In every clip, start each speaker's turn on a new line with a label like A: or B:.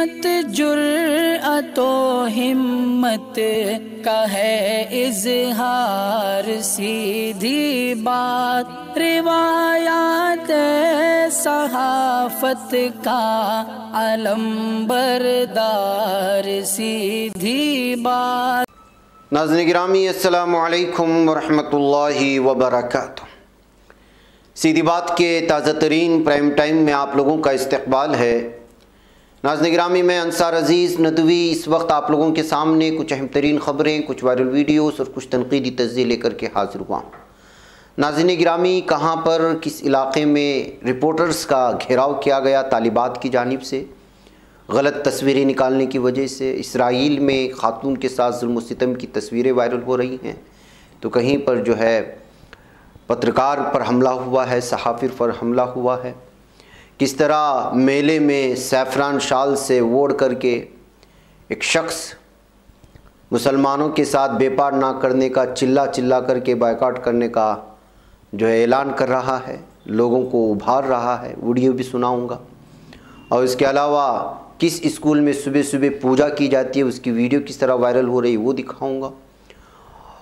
A: इज़्ज़त जुर्अतो हिम्मत का है इज़हार, सीधी बात रिवायात सहाफ़त का अलम बरदार, सीधी बात।
B: नाज़रीन गिरामी, अस्सलामु अलैकुम वरहमतुल्लाहि वबरकातुहू। सीधी बात के ताज़ा तरीन प्राइम टाइम में आप लोगों का इस्तकबाल है। नाज़रीन गिरामी, मैं अंसार अज़ीज़ नदवी इस वक्त आप लोगों के सामने कुछ अहम तरीन ख़बरें, कुछ वायरल वीडियोस और कुछ तनक़ीदी तज्ज़िये लेकर के हाज़िर हुआ हूँ। नाज़रीन गिरामी, कहाँ पर किस इलाक़े में रिपोर्टर्स का घेराव किया गया तालिबात की जानिब से, गलत तस्वीरें निकालने की वजह से। इसराइल में ख़ातून के साथ जुल्म व सितम की तस्वीरें वायरल हो रही हैं, तो कहीं पर जो है पत्रकार पर हमला हुआ है, सहाफ़ी पर हमला हुआ है। किस तरह मेले में सैफ़रान शाल से ओढ़ करके एक शख्स मुसलमानों के साथ बेपार ना करने का, चिल्ला चिल्ला करके बायकॉट करने का जो है ऐलान कर रहा है, लोगों को उभार रहा है। वीडियो भी सुनाऊंगा। और इसके अलावा किस स्कूल में सुबह सुबह पूजा की जाती है, उसकी वीडियो किस तरह वायरल हो रही है वो दिखाऊंगा।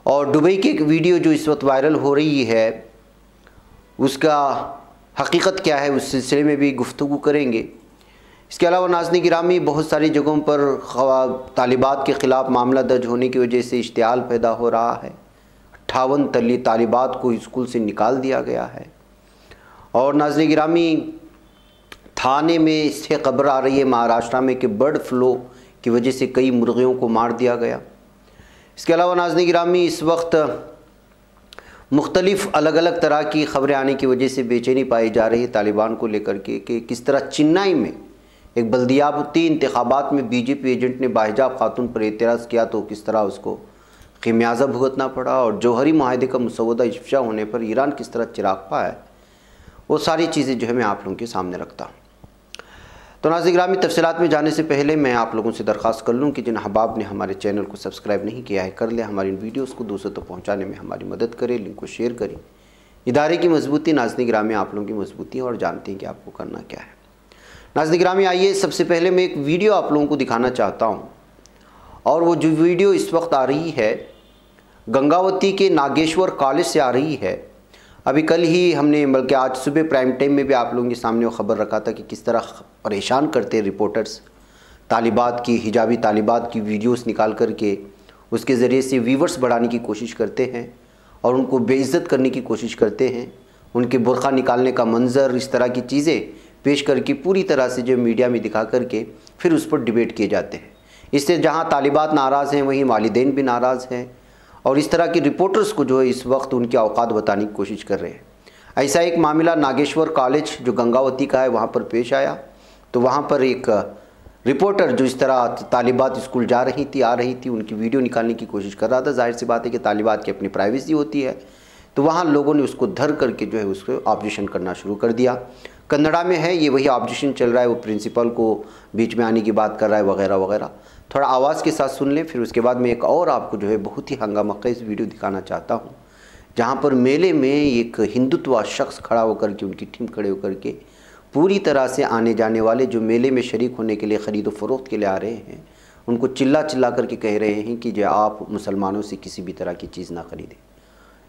B: और दुबई की एक वीडियो जो इस वक्त वायरल हो रही है, उसका हकीकत क्या है, उस सिलसिले में भी गुफ्तगू करेंगे। इसके अलावा नाज़रीन गिरामी, बहुत सारी जगहों पर तालिबात के ख़िलाफ़ मामला दर्ज होने की वजह से इश्तियाल पैदा हो रहा है। 58 तालिबात को स्कूल से निकाल दिया गया है। और नाज़रीन गिरामी, थाने में इससे खबर आ रही है महाराष्ट्र में कि बर्ड फ्लू की वजह से कई मुर्गियों को मार दिया गया। इसके अलावा नाज़रीन गिरामी, इस वक्त मुख्तलिफ़ अलग अलग तरह की ख़बरें आने की वजह से बेचैनी पाई जा रही है तालिबान को लेकर के कि किस तरह चेन्नई में एक बल्दियाती इंतखाबात में बीजेपी एजेंट ने बाहिजाब खातून पर एतराज़ किया, तो किस तरह उसको खिमियाजा भुगतना पड़ा। और जौहरी माहदे का मुसवदा इफ्शा होने पर ईरान किस तरह चिराग पाया, वो सारी चीज़ें जो है मैं आप लोगों के सामने रखता हूँ। तो नाज़रीन गिरामी, तफसीलात में जाने से पहले मैं आप लोगों से दरख्वास्त कर लूँ कि जिन अहबाब ने हमारे चैनल को सब्सक्राइब नहीं किया है, कर ले। हमारी इन वीडियोस को दूसरों तक पहुँचाने में हमारी मदद करें, लिंक को शेयर करें। इदारे की मजबूती नाज़रीन गिरामी आप लोगों की मजबूती है, और जानते हैं कि आपको करना क्या है। नाज़रीन गिरामी, आइए सबसे पहले मैं एक वीडियो आप लोगों को दिखाना चाहता हूँ। और वो जो वीडियो इस वक्त आ रही है गंगावती के नागेश्वर कॉलेज से आ रही है। अभी कल ही हमने, बल्कि आज सुबह प्राइम टाइम में भी आप लोगों के सामने वो ख़बर रखा था कि किस तरह परेशान करते हैं रिपोर्टर्स तालिबात की, हिजाबी तालिबात की वीडियोस निकाल करके उसके ज़रिए से व्यूवर्स बढ़ाने की कोशिश करते हैं और उनको बेइज्जत करने की कोशिश करते हैं। उनके बुर्का निकालने का मंज़र, इस तरह की चीज़ें पेश करके पूरी तरह से जो मीडिया में दिखा करके फिर उस पर डिबेट किए जाते हैं। इससे जहाँ तालिबात नाराज़ हैं, वहीं वालिदैन भी नाराज़ हैं। और इस तरह के रिपोर्टर्स को जो है इस वक्त उनकी औकात बताने की कोशिश कर रहे हैं। ऐसा एक मामला नागेश्वर कॉलेज जो गंगावती का है वहाँ पर पेश आया। तो वहाँ पर एक रिपोर्टर जो इस तरह तालिबात स्कूल जा रही थी, आ रही थी, उनकी वीडियो निकालने की कोशिश कर रहा था। जाहिर सी बात है कि तालिबात की अपनी प्राइवेसी होती है, तो वहाँ लोगों ने उसको धर करके जो है उसको ऑब्जेक्शन करना शुरू कर दिया। कन्नड़ा में है ये, वही ऑब्जेक्शन चल रहा है, वो प्रिंसिपल को बीच में आने की बात कर रहा है वगैरह वगैरह। थोड़ा आवाज़ के साथ सुन लें, फिर उसके बाद मैं एक और आपको जो है बहुत ही हंगामाखेज़ वीडियो दिखाना चाहता हूँ, जहाँ पर मेले में एक हिंदुत्व शख्स खड़ा होकर के, उनकी टीम खड़े होकर के पूरी तरह से आने जाने वाले जो मेले में शरीक होने के लिए, ख़रीद व फ़रोख्त के लिए आ रहे हैं, उनको चिल्ला चिल्ला करके कह रहे हैं कि जो आप मुसलमानों से किसी भी तरह की चीज़ ना ख़रीदें।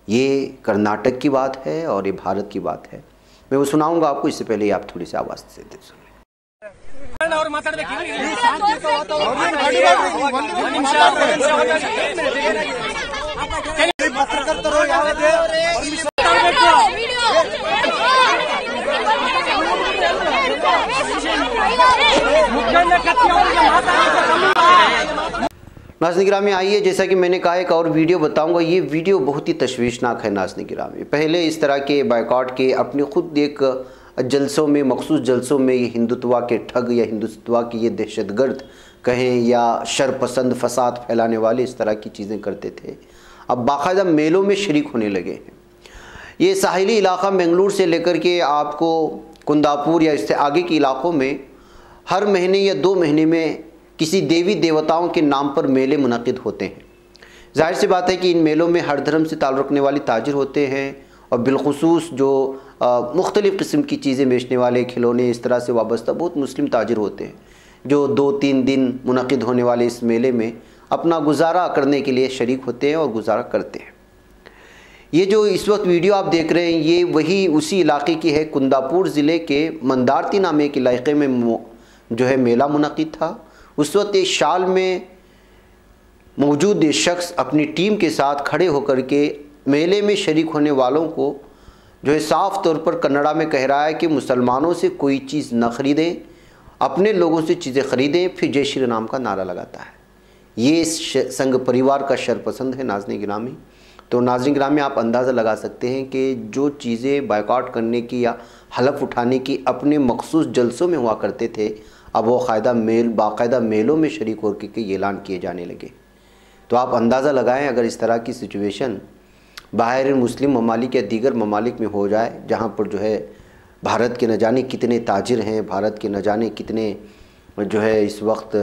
B: ये कर्नाटक की बात है और ये भारत की बात है। मैं वो सुनाऊँगा आपको, इससे पहले आप थोड़ी सी आवाज़ से सुन। नाज़रीन गिरामी, आइए, जैसा कि मैंने कहा एक और वीडियो बताऊंगा। ये वीडियो बहुत ही तशवीशनाक है नाज़रीन गिरामी। पहले इस तरह के बायकॉट के अपने खुद एक जलसों में, मखसूस जलसों में ये हिंदुत्व के ठग या हिंदुत्व की ये दहशतगर्द कहें या शरपसंद फसाद फैलाने वाले इस तरह की चीज़ें करते थे, अब बाकायदा मेलों में शरीक होने लगे हैं। ये साहिली इलाका बेंगलुरु से लेकर के आपको कुंदापुर या इससे आगे के इलाक़ों में हर महीने या 2 महीने में किसी देवी देवताओं के नाम पर मेले मुनक़िद होते हैं। जाहिर सी बात है कि इन मेलों में हर धर्म से ताल्लुक़ रखने वाले ताजिर होते हैं और बिलखुसूस जो मुख्तलिफ़ किस्म की चीज़ें बेचने वाले, खिलौने, इस तरह से वाबस्ता बहुत मुस्लिम ताजिर होते हैं, जो 2-3 दिन मुनक़िद होने वाले इस मेले में अपना गुजारा करने के लिए शरीक होते हैं और गुजारा करते हैं। ये जो इस वक्त वीडियो आप देख रहे हैं ये वही उसी इलाके की है। कुंदापुर ज़िले के मंदारती नामे के इलाके में जो है मेला मुनक़िद था। उस वक्त एक शाल में मौजूद शख्स अपनी टीम के साथ खड़े होकर के मेले में शरीक होने वालों को जो है साफ़ तौर पर कन्नड़ा में कह रहा है कि मुसलमानों से कोई चीज़ न ख़रीदें, अपने लोगों से चीज़ें ख़रीदें, फिर जय श्री राम का नारा लगाता है। ये संघ परिवार का शरपसंद है नाज़रीन गिरामी। तो नाज़रीन गिरामी आप अंदाज़ा लगा सकते हैं कि जो चीज़ें बायकॉट करने की या हलफ उठाने की अपने मखसूस जलसों में हुआ करते थे, अब वो बाकायदा मेलों में शरीक होकर के ये ऐलान किए जाने लगे। तो आप अंदाज़ा लगाएं अगर इस तरह की सिचुएशन बाहर मुस्लिम ममालिक या दीगर ममालिक में हो जाए, जहाँ पर जो है भारत के न जाने कितने ताजिर हैं, भारत के न जाने कितने जो है इस वक्त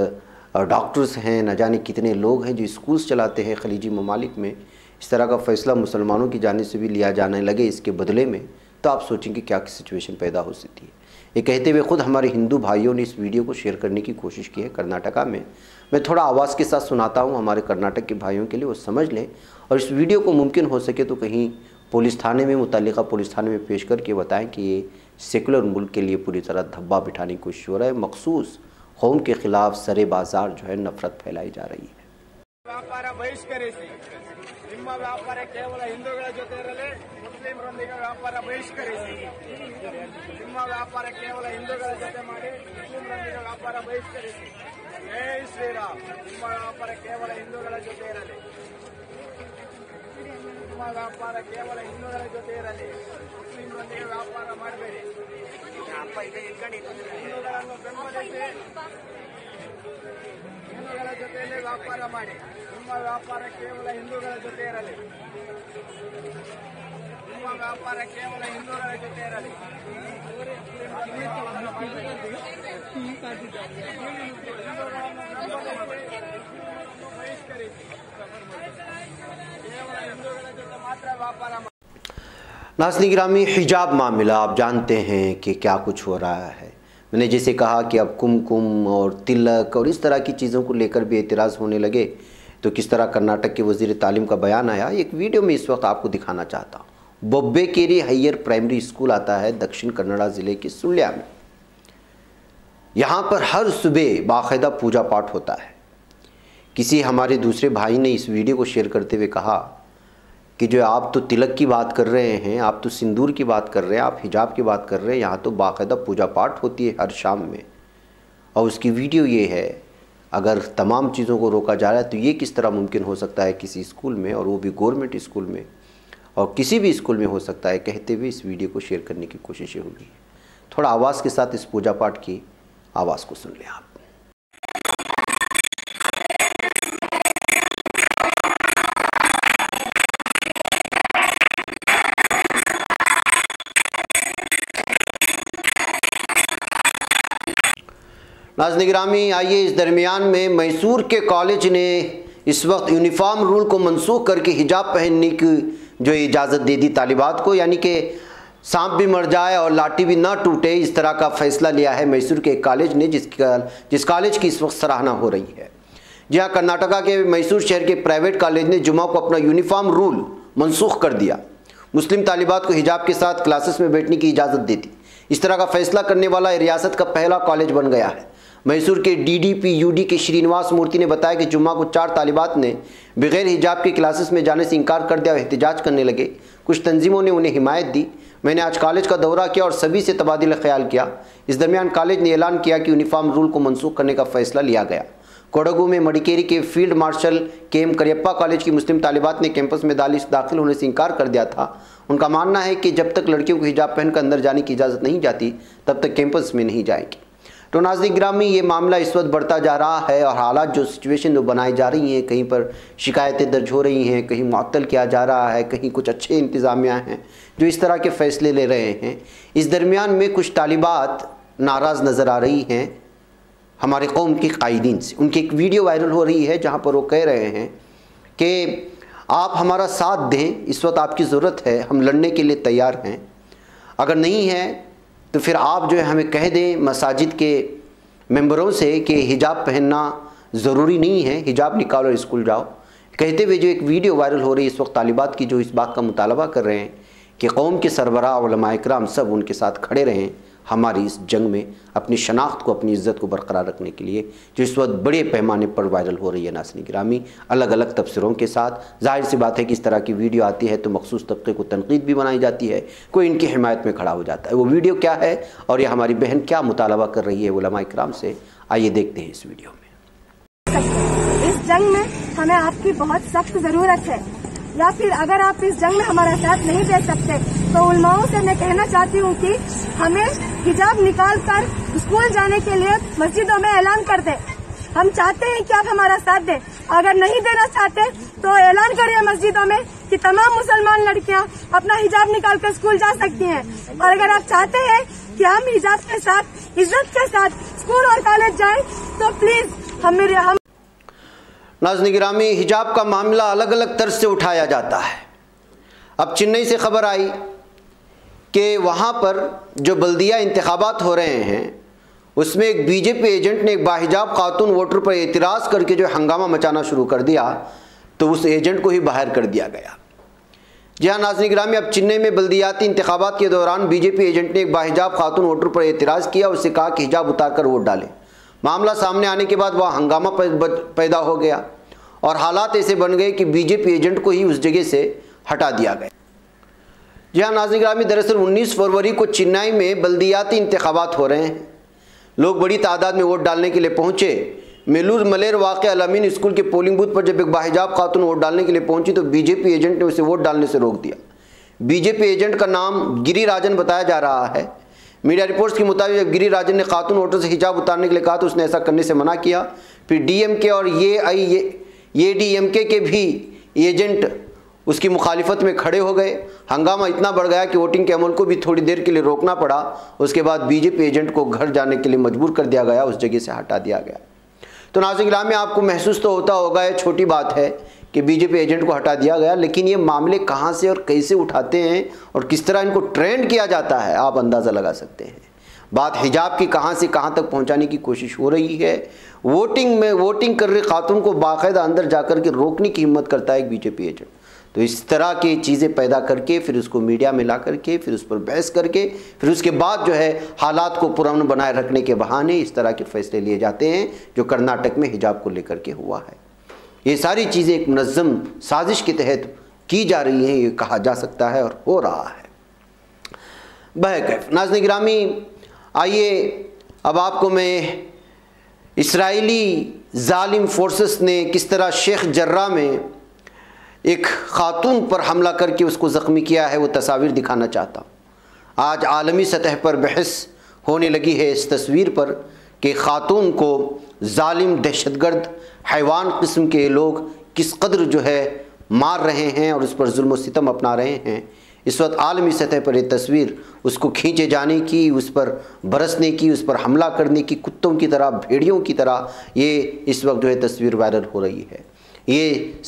B: डॉक्टर्स हैं, न जाने कितने लोग हैं जो स्कूल्स चलाते हैं खलीजी ममालिक में, इस तरह का फ़ैसला मुसलमानों की जानिब से भी लिया जाने लगे इसके बदले में, तो आप सोचेंगे क्या सिचुएशन पैदा हो सकती है। ये कहते हुए ख़ुद हमारे हिंदू भाइयों ने इस वीडियो को शेयर करने की कोशिश की है कर्नाटका में। मैं थोड़ा आवाज़ के साथ सुनाता हूँ हमारे कर्नाटक के भाइयों के लिए, वो समझ लें और इस वीडियो को मुमकिन हो सके तो कहीं पुलिस थाने में, मुतल्लिका पुलिस थाने में पेश करके बताएं कि ये सेकुलर मुल्क के लिए पूरी तरह धब्बा बिठाने की कोशिश हो रहा है। मखसूस कौम के ख़िलाफ़ सरे बाज़ार जो है नफ़रत फैलाई जा रही है।
C: ವ್ಯಾಪಾರ ಬಹಿಷ್ಕರಿಸಿ, ನಿಮ್ಮ ವ್ಯಾಪಾರ ಕೇವಲ ಹಿಂದೂಗಳ ಜೊತೆ ಇರಲಿ, ಮುಸ್ಲಿಮರೊಂದಿಗೆ ವ್ಯಾಪಾರ ಬಹಿಷ್ಕರಿಸಿ, ನಿಮ್ಮ ವ್ಯಾಪಾರ ಕೇವಲ ಹಿಂದೂಗಳ ಜೊತೆ ಮಾಡಿ, ಮುಸ್ಲಿಮರೊಂದಿಗೆ ವ್ಯಾಪಾರ ಬಹಿಷ್ಕರಿಸಿ. ಜೈ ಶ್ರೀರಾಮ್. ನಿಮ್ಮ ವ್ಯಾಪಾರ ಕೇವಲ ಹಿಂದೂಗಳ ಜೊತೆ ಇರಲಿ, ನಿಮ್ಮ ವ್ಯಾಪಾರ ಕೇವಲ ಹಿಂದೂಗಳ ಜೊತೆ ಇರಲಿ, ಮುಸ್ಲಿಮರೊಂದಿಗೆ ವ್ಯಾಪಾರ ಮಾಡಬೇಡಿ. ಹಿಂದೂಗಳನ್ನು ಬೆಂಬಲಿಸಿ, ಹಿಂದೂಗಳ ಜೊತೆಯಲ್ಲಿ ವ್ಯಾಪಾರ ಮಾಡಿ. ನಿಮ್ಮ ವ್ಯಾಪಾರ ಕೇವಲ ಹಿಂದೂಗಳ ಜೊತೆ ಇರಲಿ, ನಿಮ್ಮ ವ್ಯಾಪಾರ ಕೇವಲ ಹಿಂದೂಗಳ ಜೊತೆ ಇರಲಿ. ಹಿಂದೂಗಳನ್ನು ಬಹಿಷ್ಕರಿಸಿ, ಕೇವಲ ಹಿಂದೂಗಳ ಜೊತೆ ಮಾತ್ರ ವ್ಯಾಪಾರ ಮಾಡಿ.
B: नाज़रीन गिरामी, हिजाब मामला आप जानते हैं कि क्या कुछ हो रहा है। मैंने जैसे कहा कि अब कुमकुम और तिलक और इस तरह की चीज़ों को लेकर भी एतराज़ होने लगे, तो किस तरह कर्नाटक के वज़ीर तालीम का बयान आया, एक वीडियो में इस वक्त आपको दिखाना चाहता हूँ। बोब्बेकेरी हायर प्राइमरी स्कूल आता है दक्षिण कन्नड़ा ज़िले के सुल्या में। यहाँ पर हर सुबह बाकायदा पूजा पाठ होता है। किसी हमारे दूसरे भाई ने इस वीडियो को शेयर करते हुए कहा कि जो आप तो तिलक की बात कर रहे हैं, आप तो सिंदूर की बात कर रहे हैं, आप हिजाब की बात कर रहे हैं, यहाँ तो बाकायदा पूजा पाठ होती है हर शाम में। और उसकी वीडियो ये है, अगर तमाम चीज़ों को रोका जा रहा है तो ये किस तरह मुमकिन हो सकता है किसी स्कूल में, और वो भी गवर्नमेंट स्कूल में, और किसी भी स्कूल में हो सकता है, कहते हुए इस वीडियो को शेयर करने की कोशिशें हो रही हैं। थोड़ा आवाज़ के साथ इस पूजा पाठ की आवाज़ को सुन लें आप। नाज़रीन गिरामी, आइए इस दरमियान में मैसूर के कॉलेज ने इस वक्त यूनिफॉर्म रूल को मनसूख करके हिजाब पहनने की जो इजाज़त दे दी तालिबात को, यानी कि सांप भी मर जाए और लाठी भी ना टूटे, इस तरह का फ़ैसला लिया है मैसूर के कॉलेज ने, जिस कॉलेज की इस वक्त सराहना हो रही है। जी हाँ, कर्नाटका के मैसूर शहर के प्राइवेट कॉलेज ने जुमा को अपना यूनिफॉर्म रूल मनसूख कर दिया। मुस्लिम तालिबात को हिजाब के साथ क्लासेस में बैठने की इजाज़त दे दी। इस तरह का फ़ैसला करने वाला रियासत का पहला कॉलेज बन गया है। मैसूर के DDP-UD के श्रीनिवास मूर्ति ने बताया कि जुम्मा को 4 तालिबात ने बगैर हिजाब के क्लासेस में जाने से इनकार कर दिया और एहतजाज करने लगे। कुछ तंजीमों ने उन्हें हिमायत दी। मैंने आज कॉलेज का दौरा किया और सभी से तबादला ख्याल किया। इस दरमियान कॉलेज ने ऐलान किया कि यूनिफॉर्म रूल को मनसूख करने का फैसला लिया गया। कोडगू में मडिकेरी के field marshal KM Cariappa college की मुस्लिम तालिबात ने कैंपस में दाखिल होने से इनकार कर दिया था। उनका मानना है कि जब तक लड़कियों को हिजाब पहनकर अंदर जाने की इजाज़त नहीं जाती तब तक कैंपस में नहीं जाएंगे। तो नाज़रीन गिरामी, ये मामला इस वक्त बढ़ता जा रहा है और हालात जो सिचुएशन जो बनाई जा रही हैं, कहीं पर शिकायतें दर्ज हो रही हैं, कहीं मुअत्तल किया जा रहा है, कहीं कुछ अच्छे इंतज़ामिया हैं जो इस तरह के फ़ैसले ले रहे हैं। इस दरमियान में कुछ तालिबात नाराज़ नज़र आ रही हैं हमारे कौम के कायदीन से। उनकी एक वीडियो वायरल हो रही है जहाँ पर वो कह रहे हैं कि आप हमारा साथ दें, इस वक्त आपकी ज़रूरत है, हम लड़ने के लिए तैयार हैं। अगर नहीं है तो फिर आप जो है हमें कह दें, मसाजिद के मेंबरों से कि हिजाब पहनना ज़रूरी नहीं है, हिजाब निकालो और स्कूल जाओ, कहते हुए जो एक वीडियो वायरल हो रही है इस वक्त तालिबात की, जो इस बात का मुतालबा कर रहे हैं कि कौम के सरबराह उलमा इकराम सब उनके साथ खड़े रहें हमारी इस जंग में अपनी शनाख्त को, अपनी इज़्ज़त को बरकरार रखने के लिए, जो इस वक्त बड़े पैमाने पर वायरल हो रही है नाज़रीन गिरामी, अलग अलग तबसरों के साथ। जाहिर सी बात है कि इस तरह की वीडियो आती है तो मखसूस तबके को तनकीद भी बनाई जाती है, कोई इनकी हिमायत में खड़ा हो जाता है। वो वीडियो क्या है और ये हमारी बहन क्या मुतालबा कर रही है उलमा इकराम से, आइए देखते हैं इस वीडियो में।
D: इस जंग में हमें आपकी बहुत सख्त ज़रूरत है, या फिर अगर आप इस जंग में हमारा साथ नहीं दे सकते तो उलमाओं से मैं कहना चाहती हूँ कि हमें हिजाब निकाल कर स्कूल जाने के लिए मस्जिदों में ऐलान कर दे। हम चाहते हैं कि आप हमारा साथ दें। अगर नहीं देना चाहते तो ऐलान करिए मस्जिदों में कि तमाम मुसलमान लड़कियां अपना हिजाब निकाल कर स्कूल जा सकती हैं। और अगर आप चाहते हैं कि हम हिजाब के साथ, इज्जत के साथ स्कूल और कॉलेज जाएं तो प्लीज हम
B: नाज़रीन गिरामी, हिजाब का मामला अलग अलग तर्ज से उठाया जाता है। अब चेन्नई से खबर आई कि वहाँ पर जो बल्दिया इंतखाबात हो रहे हैं उसमें एक बीजेपी एजेंट ने एक बाहिजाब खातून वोटर पर एतराज़ करके जो हंगामा मचाना शुरू कर दिया तो उस एजेंट को ही बाहर कर दिया गया। जी हाँ नाज़रीन गिरामी, अब चेन्नई में बल्दियाती इंतखाबात के दौरान बीजेपी एजेंट ने एक बाहिजाब खातून वोटर पर एतराज़ किया, उससे कहा कि हिजाब उतार कर वोट डालें। मामला सामने आने के बाद वह हंगामा पैदा हो गया और हालात ऐसे बन गए कि बीजेपी एजेंट को ही उस जगह से हटा दिया गया। जी हाँ नाज़रीन गिरामी, दरअसल 19 फरवरी को चेन्नई में बल्दियाती इंतखाबात हो रहे हैं। लोग बड़ी तादाद में वोट डालने के लिए पहुँचे। मेलूर मलेर वाक़ अल-अमीन स्कूल के पोलिंग बूथ पर जब एक बाहिजाब खातून वोट डालने के लिए पहुंची तो बीजेपी एजेंट ने उसे वोट डालने से रोक दिया। बीजेपी एजेंट का नाम गिरिराजन बताया जा रहा है। मीडिया रिपोर्ट्स के मुताबिक जब गिरिराजन ने खातून वोटर से हिजाब उतारने के लिए कहा तो उसने ऐसा करने से मना किया। फिर डीएमके और ये डीएमके के भी एजेंट उसकी मुखालिफत में खड़े हो गए। हंगामा इतना बढ़ गया कि वोटिंग के अमल को भी थोड़ी देर के लिए रोकना पड़ा। उसके बाद बीजेपी एजेंट को घर जाने के लिए मजबूर कर दिया गया, उस जगह से हटा दिया गया। तो नाज़रीन गिरामी, आपको महसूस तो होता होगा, ये छोटी बात है कि बीजेपी एजेंट को हटा दिया गया, लेकिन ये मामले कहाँ से और कैसे उठाते हैं और किस तरह इनको ट्रेंड किया जाता है आप अंदाज़ा लगा सकते हैं। बात हिजाब की कहाँ से कहाँ तक पहुँचाने की कोशिश हो रही है। वोटिंग कर रहे खातून को बाकायदा अंदर जाकर के रोकने की हिम्मत करता है एक बीजेपी एजेंट। तो इस तरह की चीज़ें पैदा करके फिर उसको मीडिया में ला करके फिर उस पर बहस करके फिर उसके बाद जो है हालात को पुरअमन बनाए रखने के बहाने इस तरह के फैसले लिए जाते हैं जो कर्नाटक में हिजाब को लेकर के हुआ है। ये सारी चीज़ें एक मुनज़्ज़म साजिश के तहत की जा रही हैं, ये कहा जा सकता है और हो रहा है। बहरकैफ नाज़रीन गिरामी, आइए अब आपको मैं इसराइली जालिम फोर्सेस ने किस तरह शेख जर्रा में एक खातून पर हमला करके उसको ज़ख्मी किया है वो तस्वीर दिखाना चाहता हूँ। आज आलमी सतह पर बहस होने लगी है इस तस्वीर पर कि खातून को जालिम दहशतगर्द हैवान किस्म के लोग किस कदर जो है मार रहे हैं और उस पर जुल्म व सितम अपना रहे हैं। इस वक्त आलमी सतह पर ये तस्वीर उसको खींचे जाने की, उस पर बरसने की, उस पर हमला करने की, कुत्तों की तरह, भेड़ियों की तरह ये इस वक्त जो है तस्वीर वायरल हो रही है। ये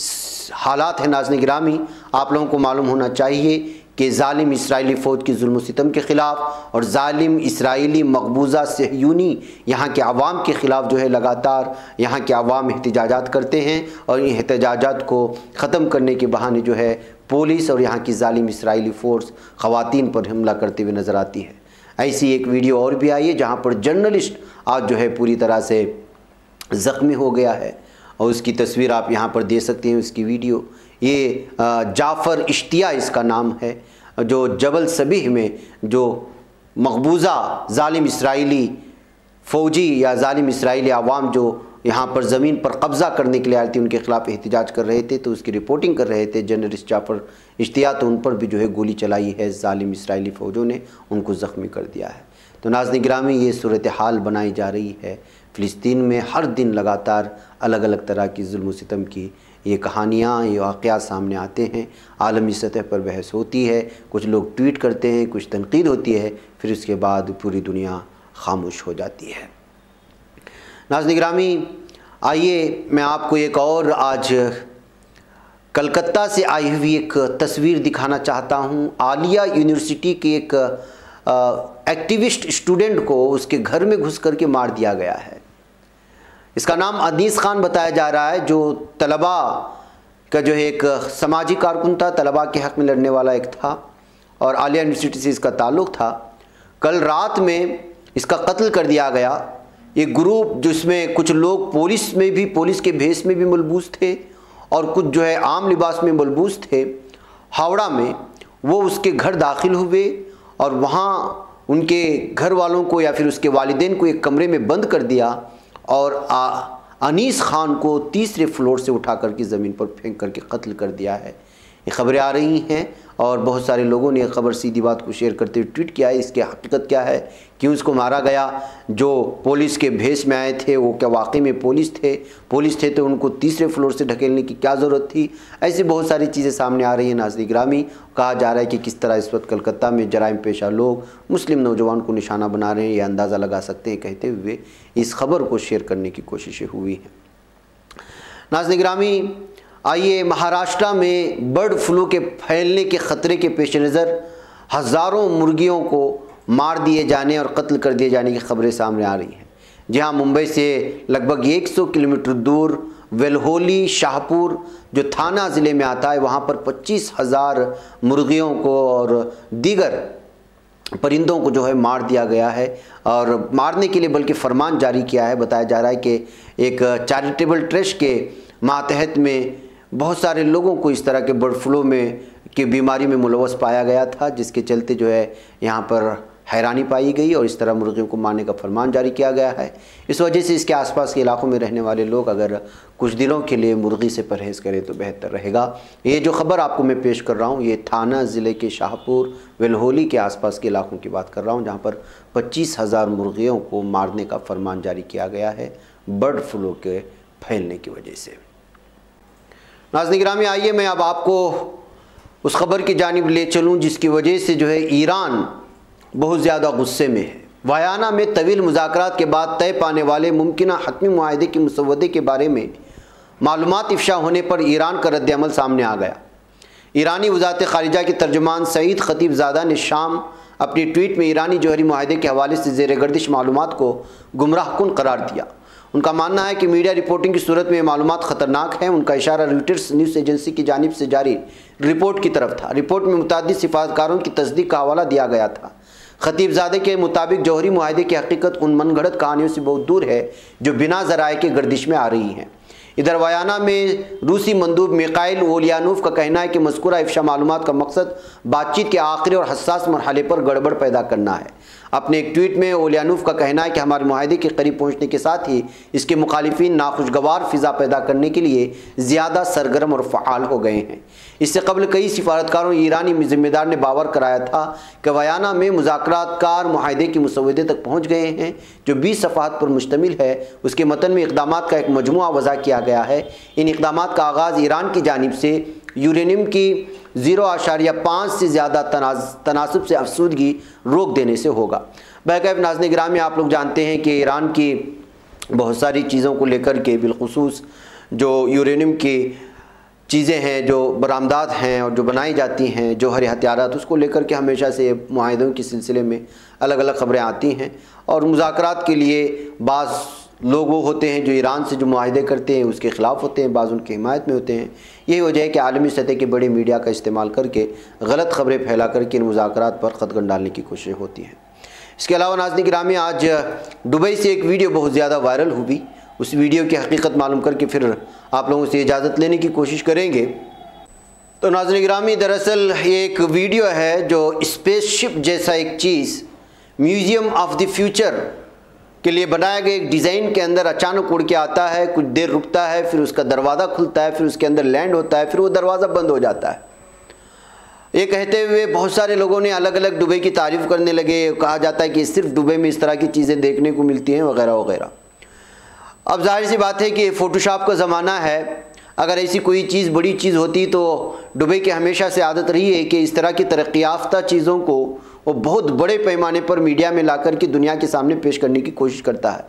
B: हालात है नाज़रीन गिरामी, आप लोगों को मालूम होना चाहिए कि जालिम इसराइली फ़ौज की जुल्म सितम के ख़िलाफ़ और जालिम इसराइली मकबूजा सहयूनी यहाँ के अवाम के ख़िलाफ़ जो है लगातार यहाँ के अवाम एहतजाजात करते हैं और इन एहतजाजात को ख़त्म करने के बहाने जो है पुलिस और यहाँ की जालिम इसराइली फ़ोर्स ख़वातीन पर हमला करते हुए नज़र आती है। ऐसी एक वीडियो और भी आई है जहाँ पर जर्नलिस्ट आज जो है पूरी तरह से ज़ख्मी हो गया है और उसकी तस्वीर आप यहाँ पर दे सकते हैं। उसकी वीडियो ये जाफ़र इश्तिया इसका नाम है, जो जबल सबीह में जो मकबूजा जालिम इसराइली फ़ौजी या जालिम इसराइली आवाम जो यहाँ पर ज़मीन पर कब्ज़ा करने के लिए आए थे उनके ख़िलाफ़ एहतजाज कर रहे थे, तो उसकी रिपोर्टिंग कर रहे थे जर्नलिस्ट जाफ़र इश्तिया। तो उन पर भी जो है गोली चलाई है जालिम इसराइली फ़ौजों ने, उनको ज़ख्मी कर दिया है। तो नाज़रीन गिरामी, ये सूरत हाल बनाई जा रही है फ़िलिस्तीन में। हर दिन लगातार अलग अलग तरह की जुल्म सितम की ये कहानियाँ, ये वाक़यात सामने आते हैं। आलमी सतह पर बहस होती है, कुछ लोग ट्वीट करते हैं, कुछ तनकीद होती है, फिर उसके बाद पूरी दुनिया खामोश हो जाती है। नाज़रीन गिरामी, आइए मैं आपको एक और आज कलकत्ता से आई हुई एक तस्वीर दिखाना चाहता हूँ। आलिया यूनिवर्सिटी की एक एक्टिविस्ट स्टूडेंट को उसके घर में घुस करके मार दिया गया है। इसका नाम अनीस खान बताया जा रहा है, जो तलबा का जो है एक समाजी कारकुन था, तलबा के हक़ में लड़ने वाला एक था और आलिया यूनिवर्सिटी से इसका ताल्लुक़ था। कल रात में इसका कत्ल कर दिया गया। एक ग्रुप जिसमें कुछ लोग पुलिस में भी, पुलिस के भेष में भी मलबूस थे और कुछ जो है आम लिबास में मलबूस थे, हावड़ा में वो उसके घर दाखिल हुए और वहाँ उनके घर वालों को या फिर उसके वालिदैन को एक कमरे में बंद कर दिया और अनीस खान को तीसरे फ्लोर से उठा करके ज़मीन पर फेंक करके कत्ल कर दिया है। ये खबरें आ रही हैं और बहुत सारे लोगों ने यह खबर सीधी बात को शेयर करते हुए ट्वीट किया है। इसकी हकीकत क्या है, क्यों इसको मारा गया? जो पुलिस के भेष में आए थे वो क्या वाकई में पुलिस थे तो उनको तीसरे फ्लोर से ढकेलने की क्या ज़रूरत थी? ऐसी बहुत सारी चीज़ें सामने आ रही हैं। नाज़रीन गिरामी, कहा जा रहा है कि किस तरह इस वक्त कलकत्ता में जराइम पेशा लोग मुस्लिम नौजवान को निशाना बना रहे हैं, यह अंदाज़ा लगा सकते हैं कहते हुए इस खबर को शेयर करने की कोशिशें हुई हैं। नाज़रीन गिरामी, आइए महाराष्ट्र में बर्ड फ्लू के फैलने के ख़तरे के पेश नज़र हज़ारों मुर्गियों को मार दिए जाने और कत्ल कर दिए जाने की खबरें सामने आ रही हैं। जहां मुंबई से लगभग 100 किलोमीटर दूर वेल्होली शाहपुर जो थाना ज़िले में आता है, वहां पर 25,000 मुर्गियों को और दीगर परिंदों को जो है मार दिया गया है और मारने के लिए बल्कि फरमान जारी किया है। बताया जा रहा है कि एक चैरिटेबल ट्रस्ट के मातहत में बहुत सारे लोगों को इस तरह के बर्ड फ्लू में की बीमारी में मुलव्वस पाया गया था, जिसके चलते जो है यहाँ पर हैरानी पाई गई और इस तरह मुर्गियों को मारने का फरमान जारी किया गया है। इस वजह से इसके आसपास के इलाकों में रहने वाले लोग अगर कुछ दिनों के लिए मुर्गी से परहेज़ करें तो बेहतर रहेगा। ये जो खबर आपको मैं पेश कर रहा हूँ ये थाना ज़िले के शाहपुर वेल्होली के आसपास के इलाकों की बात कर रहा हूँ, जहाँ पर 25,000 मुर्गियों को मारने का फरमान जारी किया गया है बर्ड फ्लू के फैलने की वजह से। नाज़रीन गिरामी, आइए मैं अब आपको उस खबर की जानिब ले चलूँ जिसकी वजह से जो है ईरान बहुत ज़्यादा गुस्से में है। वयाना में तवील मुज़ाकरात के बाद तय पाने वाले मुमकिना हतमी मुआहदे के मुसव्वदे के बारे में मालूमात इफ़शा होने पर ईरान का रद्द-ए-अमल सामने आ गया। ईरानी वज़ारत ख़ारिजा के तर्जुमान सईद ख़तीबज़ादा ने शाम अपनी ट्वीट में ईरानी जौहरी मुआहदे के हवाले से ज़ेर गर्दिश मालूमात को गुमराहकुन करार दिया। उनका मानना है कि मीडिया रिपोर्टिंग की सूरत में मालूमात ख़तरनाक है। उनका इशारा रॉयटर्स न्यूज़ एजेंसी की जानिब से जारी रिपोर्ट की तरफ था। रिपोर्ट में मुतअद्दिद सिफारतकारों की तस्दीक का हवाला दिया गया था। ख़तीबज़ादे के मुताबिक जौहरी मुआहदे की हकीकत उन मनगढ़ंत कहानियों से बहुत दूर है जो बिना ज़राए के गर्दिश में आ रही हैं। इधर वयाना में रूसी मंदूब मिखाइल ओलियानोव का कहना है कि मज़कूरा इफ़शा मालूमात का मकसद बातचीत के आखिरी और हसास मरहले पर गड़बड़ पैदा करना है। अपने एक ट्वीट में ओलियानोव का कहना है कि हमारे मुआहदे के करीब पहुंचने के साथ ही इसके मुखालिफिन नाखुशगवार फ़िज़ा पैदा करने के लिए ज़्यादा सरगर्म और फ़आल हो गए हैं। इससे कबल कई सिफारतकारों ईरानी ज़िम्मेदार ने बावर कराया था कि वयाना में मुज़ाकरातकार मुआहदे के मुसव्वदे तक पहुँच गए हैं जो 20 सफ़हात पर मुश्तमिल है। उसके मतन में इक़दामात का एक मजमुआ वज़ा किया गया है। इन इक़दामात का आगाज़ ईरान की जानिब से यूरेनियम की 0.5 से ज़्यादा तनासब से अफसूदगी रोक देने से होगा। बहरकैफ नाज़रीन गिरामी, आप लोग जानते हैं कि ईरान की बहुत सारी चीज़ों को लेकर के बिलखुसूस जो यूरेनियम की चीज़ें हैं जो बरामदात हैं और जो बनाई जाती हैं जौहरी हथियारात, उसको लेकर के हमेशा से मुआहदों के सिलसिले में अलग अलग ख़बरें आती हैं और मुज़ाकरात के लिए बाज़ लोग वो होते हैं जो ईरान से जो मुआहदे करते हैं उसके ख़िलाफ़ होते हैं, बाज़ उनकी हिमायत में होते हैं। यही वजह है कि आलमी सतह के बड़े मीडिया का इस्तेमाल करके गलत ख़बरें फैला करके इन मुज़ाकरात पर ख़तगन डालने की कोशिश होती हैं। इसके अलावा नाज़रीन गिरामी, आज दुबई से एक वीडियो बहुत ज़्यादा वायरल हुई। उस वीडियो की हकीकत मालूम करके फिर आप लोगों से इजाज़त लेने की कोशिश करेंगे। तो नाज़रीन गिरामी, दरअसल ये एक वीडियो है जो स्पेसशिप जैसा एक चीज़ म्यूज़ियम ऑफ द फ्यूचर के लिए बनाया गया एक डिज़ाइन के अंदर अचानक उड़ के आता है, कुछ देर रुकता है, फिर उसका दरवाज़ा खुलता है, फिर उसके अंदर लैंड होता है, फिर वो दरवाज़ा बंद हो जाता है। ये कहते हुए बहुत सारे लोगों ने अलग अलग दुबई की तारीफ़ करने लगे। कहा जाता है कि सिर्फ दुबई में इस तरह की चीज़ें देखने को मिलती हैं वगैरह वगैरह। अब जाहिर सी बात है कि फ़ोटोशॉप का ज़माना है। अगर ऐसी कोई चीज़ बड़ी चीज़ होती तो दुबई की हमेशा से आदत रही है कि इस तरह की तरक्की याफ्ता चीज़ों को वो बहुत बड़े पैमाने पर मीडिया में लाकर के दुनिया के सामने पेश करने की कोशिश करता है।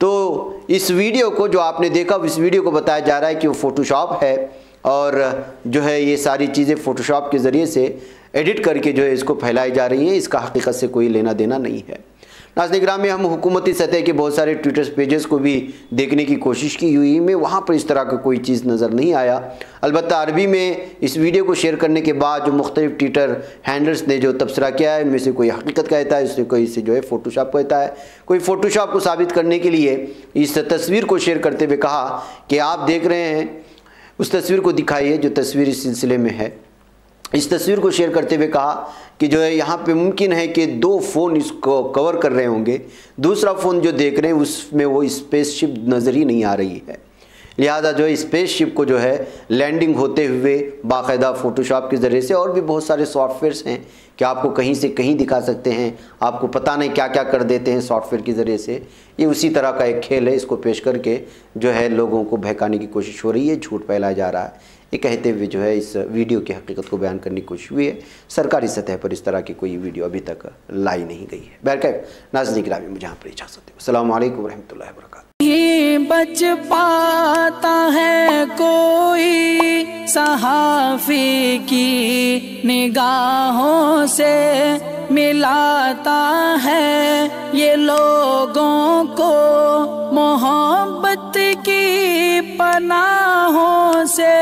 B: तो इस वीडियो को जो आपने देखा, इस वीडियो को बताया जा रहा है कि वो फ़ोटोशॉप है, और जो है ये सारी चीज़ें फ़ोटोशॉप के ज़रिए से एडिट करके जो है इसको फैलाई जा रही हैं। इसका हकीकत से कोई लेना देना नहीं है। नाज़रीन किराम में हम हुकूमती सतह के बहुत सारे ट्विटर पेजेस को भी देखने की कोशिश की हुई में वहाँ पर इस तरह का कोई चीज़ नज़र नहीं आया। अलबत्ता अरबी में इस वीडियो को शेयर करने के बाद जो मुख्तलिफ ट्विटर हैंडल्स ने जो तबसरा किया है, इनमें से कोई हकीकत कहता है, उससे कोई से जो है फ़ोटोशॉप कहता है, कोई फ़ोटोशॉप को साबित करने के लिए इस तस्वीर को शेयर करते हुए कहा कि आप देख रहे हैं, उस तस्वीर को दिखाइए जो तस्वीर इस सिलसिले में है। इस तस्वीर को शेयर करते हुए कहा कि जो है यहाँ पे मुमकिन है कि 2 फ़ोन इसको कवर कर रहे होंगे, दूसरा फ़ोन जो देख रहे हैं उसमें वो स्पेसशिप नज़र ही नहीं आ रही है। लिहाजा जो है स्पेसशिप को जो है लैंडिंग होते हुए बाकायदा फ़ोटोशॉप के ज़रिए से, और भी बहुत सारे सॉफ्टवेयर्स हैं कि आपको कहीं से कहीं दिखा सकते हैं, आपको पता नहीं क्या क्या कर देते हैं सॉफ्टवेयर के ज़रिए से। ये उसी तरह का एक खेल है, इसको पेश करके जो है लोगों को बहकाने की कोशिश हो रही है, झूठ फैलाया जा रहा है। ये कहते हुए जो है इस वीडियो की हकीकत को बयान करने की कोशिश हुई है। सरकारी सतह पर इस तरह की कोई वीडियो अभी तक लाई नहीं गई है। बहरकैफ नाज़रीन किराम मुझे यहाँ पर इजाज़त दें। अस्सलामु अलैकुम रहमतुल्लाहि व बरकातहू।
A: बच पाता है कोई सहाफ़ी की निगाहों से, मिलाता है ये लोगों को मोहब्बत की पनाहों से।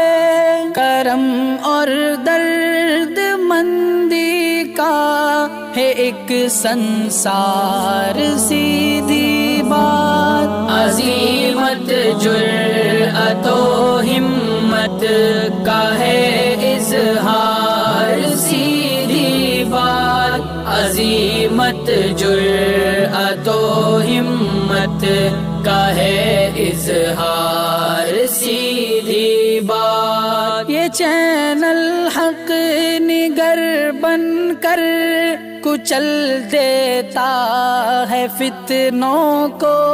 A: करम और दर्द मंदी का है एक संसार, सीधी बात अज़ीमत जुर्अतो हिम्मत का है इज़हार, सीधी बात अज़ीमत जुर्अतो हिम्मत का है इज़हार, सीधी बात। ये चैनल हक निगर बनकर कुचल देता है फितनों को।